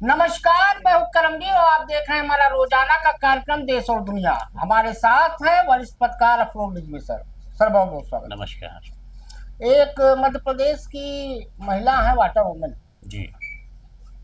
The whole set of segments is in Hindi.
नमस्कार, मैं हूं करमजी और आप देख रहे हैं हमारा रोजाना का कार्यक्रम देश और दुनिया। हमारे साथ है वरिष्ठ पत्रकार अफरोज रिजवी सर। सर बहुत बहुत स्वागत। नमस्कार एक मध्य प्रदेश की महिला है, वाटर वुमन जी।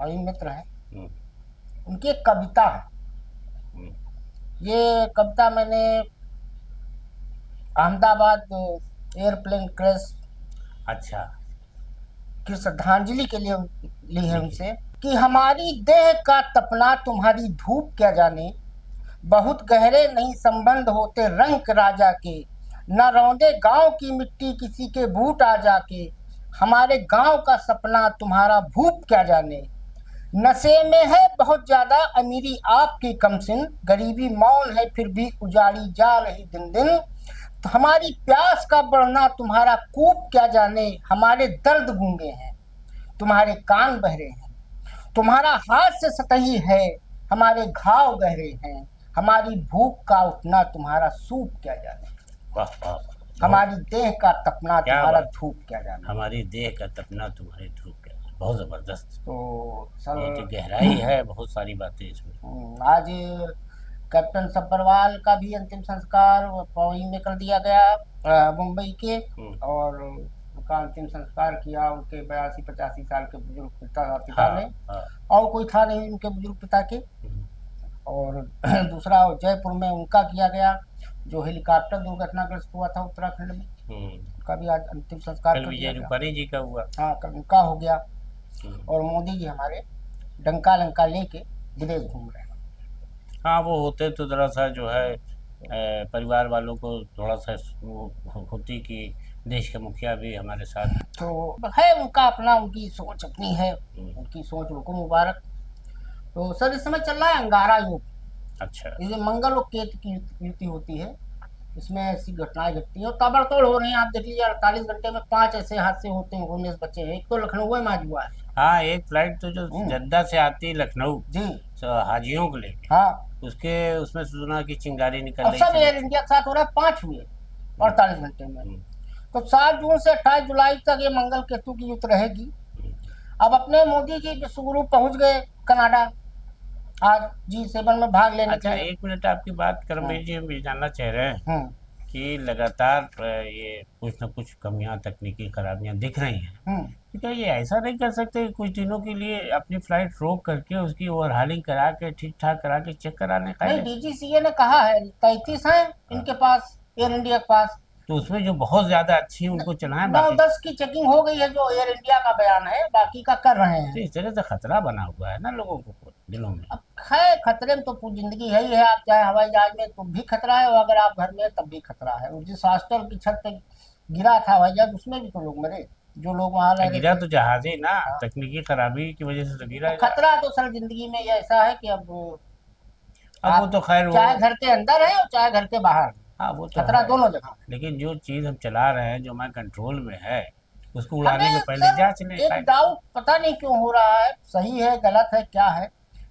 और मित्र है। हम्म, उनकी एक कविता है। हम्म, ये कविता मैंने अहमदाबाद एयरप्लेन क्रैश अच्छा की श्रद्धांजलि के लिए ली है लिखिए। उनसे कि हमारी देह का तपना तुम्हारी धूप क्या जाने, बहुत गहरे नहीं संबंध होते रंग राजा के, न रौंदे गांव की मिट्टी किसी के बूट आ जाके, हमारे गांव का सपना तुम्हारा भूप क्या जाने, नशे में है बहुत ज्यादा अमीरी आपकी कमसिन, गरीबी मौन है फिर भी उजाड़ी जा रही दिन दिन, तो हमारी प्यास का बढ़ना तुम्हारा कूप क्या जाने, हमारे दर्द गूंगे हैं तुम्हारे कान बहरे हैं, तुम्हारा हाथ से सतही है हमारे घाव गहरे हैं, हमारी भूख का उठना तुम्हारा सूप क्या जाने, वाह वाह, हमारी देह का तपना क्या तुम्हारा बात। धूप क्या जाने। हमारी देह का तपना तुम्हारी धूप क्या, बहुत जबरदस्त। तो बहुत ही सर गहराई है, बहुत सारी बातें इसमें। आज कैप्टन सब्बरवाल का भी अंतिम संस्कार पौड़ी में कर दिया गया, मुंबई के। हम्म, और उनका अंतिम संस्कार किया उनके 82-85 साल के बुजुर्ग पिता हाँ ने। हाँ। और कोई था नहीं उनके बुजुर्ग पिता के। हम्म, और दूसरा जयपुर में उनका किया गया, जो हेलीकॉप्टर दुर्घटनाग्रस्त हुआ था उत्तराखंड में। हम्म, उनका भी आज अंतिम संस्कार कल कर दिया विजय गया। रूपाणी जी का हुआ। हाँ, कल उनका हो गया। हम्म, और मोदी जी हमारे डंका लंका लेके विदेश घूम रहे हैं। हाँ, वो होते तो थोड़ा सा जो है परिवार वालों को थोड़ा सा वो होती कि देश के मुखिया भी हमारे साथ। तो है उनका अपना, उनकी सोच अपनी है। हम्म, उनकी सोच उनको मुबारक। तो सर इस समय चल रहा है अंगारा योग। अच्छा। ये मंगल और केतु की युति होती है, इसमें ऐसी घटनाएं घटती हैं और ताबड़तोड़ हो रही हैं। आप देख लीजिए 48 घंटे में 5 ऐसे हादसे होते हैं, 19 बच्चे हैं। एक तो लखनऊ में आज हुआ है। हाँ, एक फ्लाइट तो जो जद्दा से आती है लखनऊ जी हाजियों को लेके, हाँ। उसके उसमें सुना कि चिंगारी निकल अब रही सब थी। एयर इंडिया के साथ हो रहा है, 5 हुए 48 घंटे में। हम्म, तो 7 जून से 28 जुलाई तक ये मंगल केतु की युति रहेगी। अब अपने मोदी जी विश्वगुरु पहुंच गए कनाडा, आज G7 में भाग लेने के अच्छा, लिए। एक मिनट आपकी बात करमवीर जी, हम ये जानना चाह रहे हैं हम्म कि लगातार ये कुछ न कुछ कमियां, तकनीकी खराबियां दिख रही हैं, हम्म तो क्या ये ऐसा नहीं कर सकते कि कुछ दिनों के लिए अपनी फ्लाइट रोक करके उसकी ओवरहालिंग करा के ठीक ठाक करा के चेक कराने का नहीं, है? DGCA ने कहा है 33 है इनके पास, एयर इंडिया के पास। तो उसमें जो बहुत ज्यादा अच्छी है उनको चलाएं, नौ बाकी 10 की चेकिंग हो गई है, जो एयर इंडिया का बयान है, बाकी का कर रहे तो हैं। इस तरह से खतरा बना हुआ है ना लोगों को दिलों में। अब है खतरे में तो पूरी जिंदगी है ही है। आप चाहे हवाई जहाज में तो भी खतरा है, और अगर आप घर में तब भी खतरा है। और जिस हॉस्टल की छत पे गिरा था हवाई जहाज, उसमें भी तो लोग मरे, जो लोग वहां रह रहे गिरा थे। तो जहाज ही ना, हाँ। तकनीकी खराबी की वजह से तो गिरा तो है जहाज। खतरा तो सर जिंदगी में ये ऐसा है कि अब अब वो आप तो खैर वो, चाहे घर के अंदर है और चाहे घर के बाहर, हाँ वो तो खतरा है। दोनों जगह। लेकिन जो चीज़ हम चला रहे हैं, जो हमारे कंट्रोल में है, उसको उड़ाने के हमें पहले सर जांच लें एक डाउट पता नहीं क्यों हो रहा है, सही है गलत है क्या है,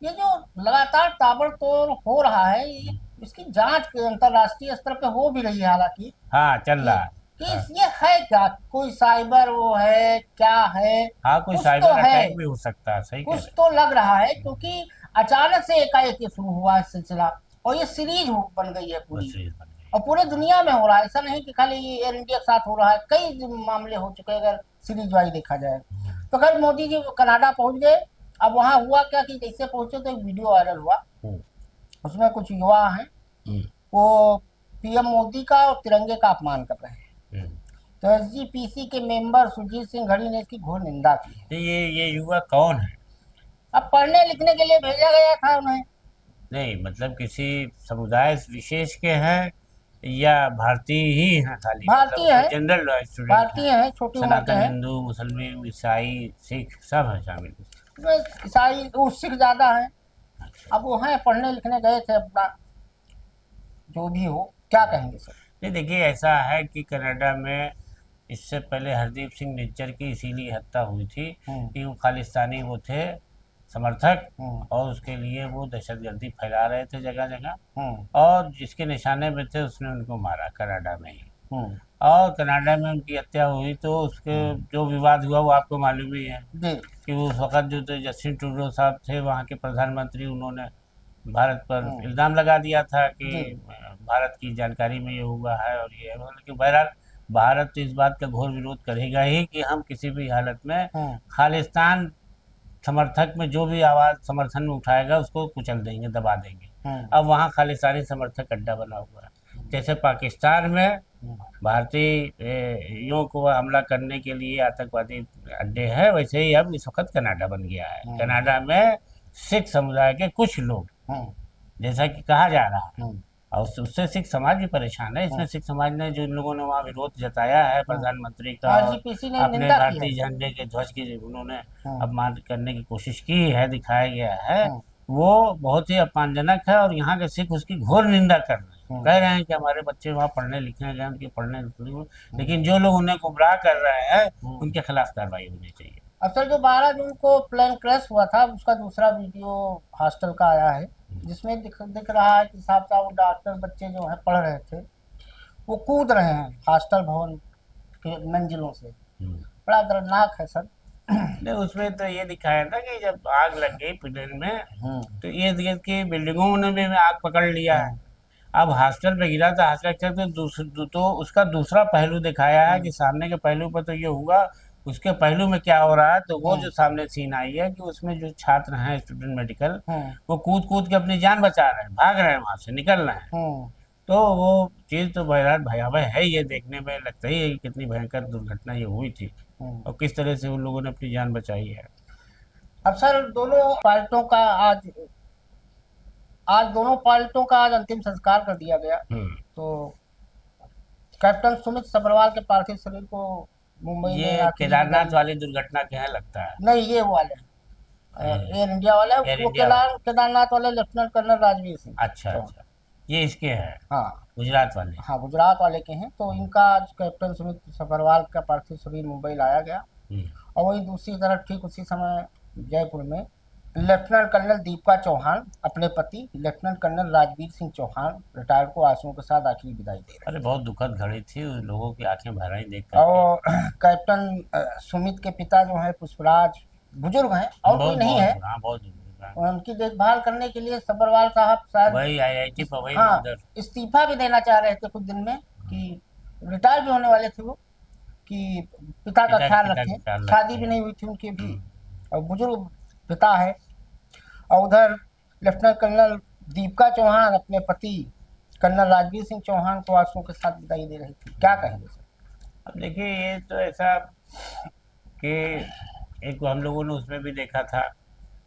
ये जो लगातार ताबड़तोड़ हो रहा है, ये इसकी जांच अंतरराष्ट्रीय स्तर पे हो भी रही है हालांकि, हाँ, चल कि रहा है। कि हाँ, ये है क्या, कोई साइबर वो है क्या है। हाँ, कोई कुछ तो साइबर है, अटैक भी हो सकता है, सही कह कुछ रहे तो लग रहा है, क्योंकि अचानक से एकाएक ये शुरू हुआ है सिलसिला, और ये सीरीज बन गई है हैं। पूरी। सीरीज बन गई। और पूरे दुनिया में हो रहा है, ऐसा नहीं कि खाली एयर इंडिया के साथ हो रहा है, कई मामले हो चुके हैं अगर सीरीज वाइज देखा जाए। तो खैर मोदी जी कनाडा पहुंच गए। अब वहां हुआ क्या कि जैसे पहुंचे तो एक वीडियो वायरल हुआ, हम्म, उसमें कुछ युवा हैं, हम्म, वो पीएम मोदी का और तिरंगे का अपमान कर रहे हैं। हम्म। तो SGPC के मेंबर सुरजीत सिंह घड़ी ने इसकी घोर निंदा की है। तो ये युवा कौन है? अब पढ़ने लिखने के लिए भेजा गया था उन्हें। नहीं, मतलब किसी समुदाय विशेष के हैं या भारतीय ही हैं खाली, भारतीय मतलब है, जनरल स्टूडेंट हैं? भारतीय है, छोटी उम्र के सनातन हैं। हिंदू, मुसलमान, ईसाई, सिख सब हैं शामिल। इसमें ईसाई सिख ज्यादा है। अब वो हैं, पढ़ने लिखने गए थे अपना, जो भी हो, क्या कहेंगे सर। नहीं, देखिए ऐसा है कि कनाडा में इससे पहले हरदीप सिंह निज्जर की इसीलिए हत्या हुई थी कि वो खालिस्तानी वो थे समर्थक, और उसके लिए वो दहशतगर्दी फैला रहे थे जगह जगह, और जिसके निशाने में थे उसने उनको मारा कनाडा में ही। और कनाडा में उनकी हत्या हुई, तो उसके जो विवाद हुआ वो आपको मालूम ही है जी। कि उस वक्त जो थे जस्टिन ट्रूडो साहब थे वहाँ के प्रधानमंत्री, उन्होंने भारत पर इल्ज़ाम लगा दिया था कि जी। भारत की जानकारी में ये हुआ है और ये है। लेकिन बहरहाल भारत तो इस बात का घोर विरोध करेगा ही कि हम किसी भी हालत में खालिस्तान समर्थक में जो भी आवाज़ समर्थन में उठाएगा उसको कुचल देंगे, दबा देंगे। अब वहाँ खालिस्तानी समर्थक अड्डा बना हुआ है। जैसे पाकिस्तान में भारतीयों को हमला करने के लिए आतंकवादी अड्डे हैं, वैसे ही अब इस वक्त कनाडा बन गया है। कनाडा में सिख समुदाय के कुछ लोग, जैसा कि कहा जा रहा है, और उससे सिख समाज भी परेशान है। इसमें सिख समाज ने, जो इन लोगों ने वहाँ विरोध जताया है प्रधानमंत्री का, आरजीपीसी ने अपने निंदा की भारतीय है। झंडे के ध्वज की उन्होंने अपमान करने की कोशिश की है, दिखाया गया है, वो बहुत ही अपमानजनक है। और यहाँ के सिख उसकी घोर निंदा कर रहे हैं, कह रहे हैं कि हमारे बच्चे वहाँ पढ़ने लिखने गए, उनके पढ़ने लिखने, लेकिन जो लोग उन्हें गुमराह कर रहे हैं उनके खिलाफ कार्रवाई होनी चाहिए। असल जो 12 जून को प्लेन क्रैश हुआ था, उसका दूसरा वीडियो हॉस्टल का आया है, जिसमें दिख रहा है कि साहब साहब डॉक्टर बच्चे जो है पढ़ रहे थे, वो कूद रहे हैं हॉस्टल भवन के मंजिलों से। बड़ा दर्दनाक है सर। नहीं, उसमें तो ये दिखाया था कि जब आग लग गई प्लेन में तो इर्द गिर्द की बिल्डिंगों ने भी आग पकड़ लिया है। अब हॉस्टल पे गिरा था, हॉस्टल तो उसका दूसरा पहलू दिखाया है कि सामने के पहलू पर तो ये हुआ, उसके पहलू में क्या हो रहा है। तो वो जो सामने सीन आई है कि उसमें जो छात्र हैं, स्टूडेंट मेडिकल, वो कूद कूद के अपनी जान बचा रहे हैं, भाग रहे हैं, वहां से निकल रहे हैं। तो वो चीज़ तो बहरहाल भयावह है, ये देखने में लगता ही है कि कितनी भयंकर दुर्घटना ये हुई थी और किस तरह से उन लोगों ने अपनी जान बचाई है। अब सर दोनों पार्टियों का आज दोनों पार्टियों का आज अंतिम संस्कार कर दिया गया। तो कैप्टन सुमित सभरवाल के पार्थिव शरीर को मुंबई में ये केदारनाथ वाली दुर्घटना क्या है लगता है? नहीं, ये वाले एयर इंडिया वाले, वो केदारनाथ वाले लेफ्टिनेंट कर्नल राजवीर सिंह। अच्छा अच्छा, ये इसके हैं? हाँ, गुजरात वाले। हाँ, गुजरात वाले के हैं। तो इनका आज कैप्टन सुमित सभरवाल का पार्थिव शरीर मुंबई लाया गया। और वही दूसरी तरफ ठीक उसी समय जयपुर में लेफ्टिनेंट कर्नल दीपिका चौहान अपने पति lieutenant colonel Rajveer Singh Chauhan retired को आंसुओं के साथ आखिरी विदाई दे रहे। अरे बहुत दुखद घड़ी थी, उन लोगों की आंखें भर आई देख कर। और कैप्टन सुमित के पिता जो है पुष्पराज बुजुर्ग हैं और कोई नहीं है, उनकी देखभाल करने के लिए सभरवाल साहब शायद वही IIT पर वही इस्तीफा भी देना चाह रहे थे कुछ दिन में, कि रिटायर भी होने वाले थे वो, कि पिता का ख्याल रखें। शादी भी नहीं हुई थी उनकी भी, और बुजुर्ग पिता है। और उधर लेफ्टिनेंट कर्नल दीपिका चौहान अपने पति कर्नल राजवीर सिंह चौहान को आंसुओं के साथ विदाई दे रही थी। क्या कहेंगे सर? अब देखिए, ये तो ऐसा कि एक हम लोगों ने उसमें भी देखा था,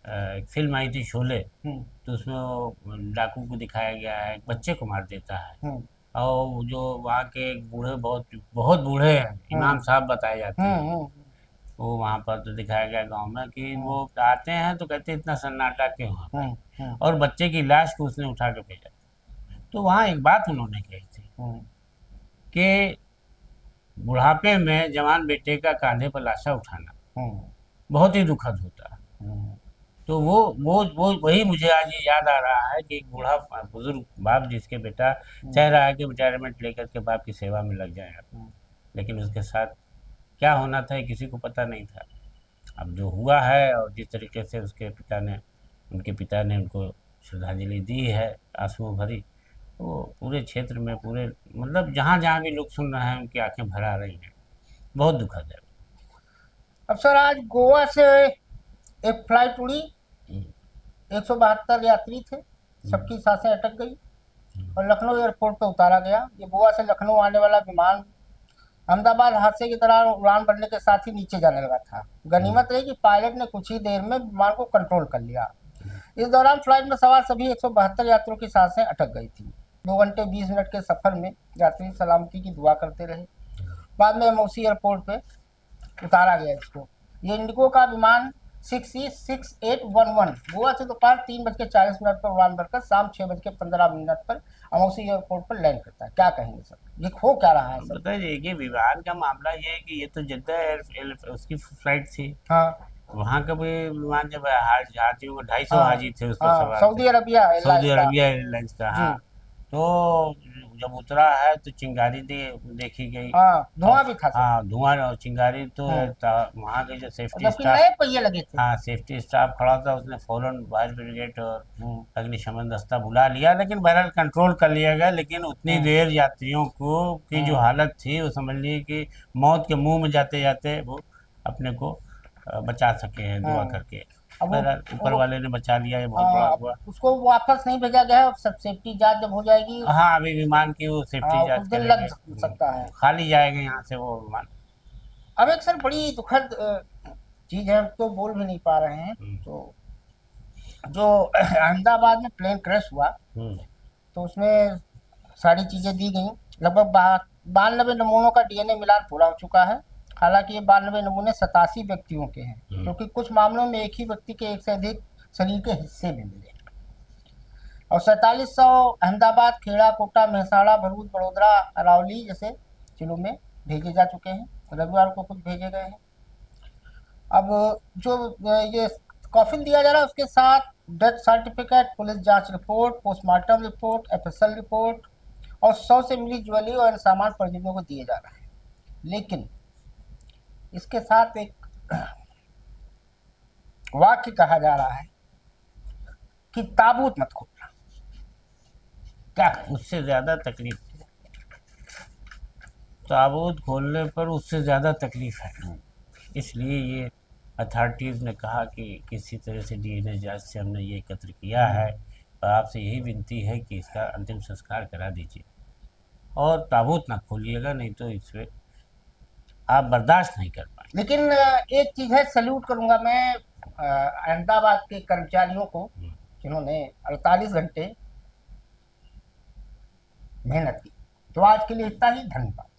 एक फिल्म आई थी शोले, तो उसमें वो डाकू को दिखाया गया है, एक बच्चे को मार देता है। और जो वहाँ के बूढ़े, बहुत बहुत बूढ़े हैं, इमाम साहब बताए जाते हैं, वो वहाँ पर तो दिखाया गया गांव में कि वो आते हैं तो कहते इतना सन्नाटा क्यों है, और बच्चे की लाश को उसने उठा के भेजा। तो वहाँ एक बात उन्होंने कही थी कि बुढ़ापे में जवान बेटे का कांधे पर लाशा उठाना बहुत ही दुखद होता है। तो वो वही मुझे आज ये याद आ रहा है कि एक बूढ़ा बुजुर्ग बाप जिसके बेटा चाह रहा है कि रिटायरमेंट लेकर के बाप की सेवा में लग जाए, लेकिन उसके साथ क्या होना था किसी को पता नहीं था। अब जो हुआ है और जिस तरीके से उनके पिता ने उनको श्रद्धांजलि दी है आंसुओं भरी, वो पूरे क्षेत्र में, पूरे मतलब जहाँ जहाँ भी लोग सुन रहे हैं उनकी आंखें भर आ रही हैं। बहुत दुखद है। अब सर आज गोवा से एक फ्लाइट उड़ी, 172 यात्री थे, सबकी सांसें अटक गई और लखनऊ एयरपोर्ट पर उतारा गया। ये गोवा से लखनऊ आने वाला विमान अहमदाबाद हादसे की तरह उड़ान भरने के साथ ही नीचे जाने लगा था। गनीमत रही कि पायलट ने कुछ ही देर में विमान को कंट्रोल कर लिया। इस दौरान फ्लाइट में सवार सभी 172 यात्रियों की सांसें अटक गई थी। 2 घंटे 20 मिनट के सफर में यात्री सलामती की दुआ करते रहे। बाद में MOC एयरपोर्ट पे उतारा गया इसको। ये इंडिगो का विमान 6E6811 गोवा से दोपहर 3:40 पर उड़ान भरकर शाम 6:15 पर MOC एयरपोर्ट पर लैंड करता है। क्या कहेंगे सर, ये हो क्या रहा है सर? बताइए कि विमान का मामला ये है कि ये तो जद्दा उसकी फ्लाइट थी। हाँ, वहाँ का भी विमान जब हाजियों को 250 हाजी थे उस पर सवार, सऊदी अरबिया एयरलाइंस का। हाँ, तो जब उतरा है तो चिंगारी देखी गई। हाँ, धुआं भी था सर। हाँ, धुआं और चिंगारी तो हाँ। वहाँ के जो सेफ्टी जबकि स्टाफ, नए पहिए लगे थे। हाँ सेफ्टी स्टाफ खड़ा था, उसने फौरन फायर ब्रिगेड और अग्निशमन दस्ता बुला लिया, लेकिन बहरहाल कंट्रोल कर लिया गया। लेकिन उतनी देर यात्रियों को की जो हालत थी वो समझ लीजिए कि मौत के मुंह में जाते जाते वो अपने को बचा सके हैं दुआ हाँ। करके। अब बहरहाल ऊपर वो वाले ने बचा लिया, ये बहुत बड़ा अब हुआ। उसको वापस नहीं भेजा गया है, अब सब सेफ्टी जांच जब हो जाएगी। हाँ, अभी विमान की वो सेफ्टी कुछ जांच दिन करेंगे। लग सकता है। खाली जाएगा यहाँ से वो विमान। अब एक सर बड़ी दुखद चीज है, तो बोल भी नहीं पा रहे हैं। हम्म, तो जो अहमदाबाद में प्लेन क्रैश हुआ, हम्म, तो उसमें सारी चीज़ें दी गई। लगभग 92 नमूनों का डीएनए मिलान पूरा हो चुका है। हालांकि ये 92 नमूने 87 व्यक्तियों के हैं, क्योंकि कुछ मामलों में एक ही व्यक्ति के एक से अधिक शरीर के हिस्से भी मिले। और 4700 अहमदाबाद, खेड़ा, कोटा, मेहसाणा, भरूच, बड़ोदरा, अरावली जैसे जिलों में भेजे जा चुके हैं। रविवार को कुछ भेजे गए हैं। अब जो ये कॉफिन दिया जा रहा है, उसके साथ डेथ सर्टिफिकेट, पुलिस जांच report, postmortem report, FSL report और 100 से मिली ज्वेलरी और सामान परिजनों को दिए जा रहे हैं। लेकिन इसके साथ एक वाक्य कहा जा रहा है कि ताबूत मत खोलना। क्या कहें? उससे ज़्यादा तकलीफ, ताबूत खोलने पर उससे ज़्यादा तकलीफ है। इसलिए ये अथॉरिटीज़ ने कहा कि किसी तरह से डीएनए जांच से हमने ये एकत्र किया है, और आपसे यही विनती है कि इसका अंतिम संस्कार करा दीजिए और ताबूत ना खोलिएगा, नहीं तो इसमें आप बर्दाश्त नहीं कर पाए। लेकिन एक चीज है, सल्यूट करूंगा मैं अहमदाबाद के कर्मचारियों को, जिन्होंने 48 घंटे मेहनत की। तो आज के लिए इतना ही, धन्यवाद।